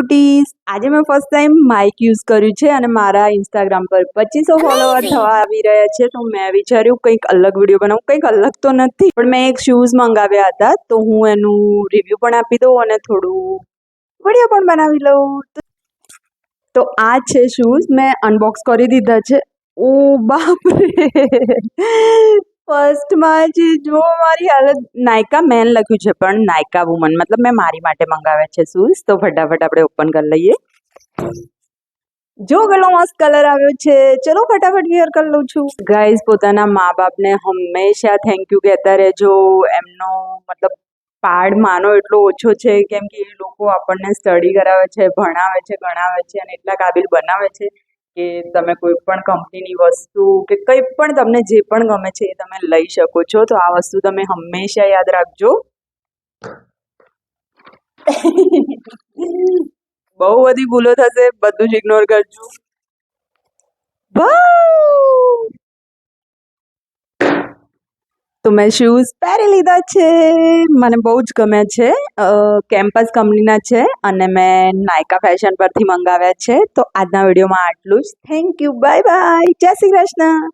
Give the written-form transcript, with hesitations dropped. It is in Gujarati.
ક્યુટીઝ, આજે મેં ફર્સ્ટ ટાઈમ માઇક યુઝ કર્યું છે અને મારા ઇન્સ્ટાગ્રામ પર 2500 ફોલોવર થવા આવી રહ્યા છે. તો મેં વિચાર્યું કંઈક અલગ વિડીયો બનાવું. કંઈક અલગ તો નથી, પણ મેં એક શૂઝ મંગાવ્યા હતા, તો હું એનું રિવ્યૂ પણ આપી દઉં અને થોડું વિડીયો પણ બનાવી લઉં. તો આ છે શૂઝ, મેં અનબોક્સ કરી દીધા છે. ઓ બાપ રે, ફર્સ્ટમાં જ જો મારી હાલત. નાયકા મેન લખ્યું છે પણ નાયકા વુમન, મતલબ મેં મારી માટે મંગાવ્યા છે શૂઝ. તો ફટાફટ આપણે ઓપન કરી લઈએ. જો કેટલો મસ્ત કલર આવ્યો છે. ચલો ફટાફટ વેર કરી લઉં છું. ગાઈઝ, પોતાના મા બાપને હંમેશા થેન્ક યુ કહેતા રહેજો. એમનો મતલબ પાડ માનો એટલો ઓછો છે, કેમ કે એ લોકો આપણને સ્ટડી કરાવે છે, ભણાવે છે, ગણાવે છે અને એટલા કાબિલ બનાવે છે કે તમે કોઈ પણ કંપનીની વસ્તુ કે કંઈ પણ તમને જે પણ ગમે છે એ તમે લઈ શકો છો. તો આ વસ્તુ તમે હંમેશા યાદ રાખજો. બહુ બધી ભૂલો થશે, બધું જ ઇગ્નોર કરજો. તો મેં શૂઝ પહેરી લીધા છે, મને બહુ જ ગમ્યા છે. કેમ્પસ કંપનીના છે અને મેં નાયકા ફેશન પરથી મંગાવ્યા છે. તો આજના વિડીયોમાં આટલું જ. થેન્ક યુ, બાય બાય, જય શ્રી કૃષ્ણ.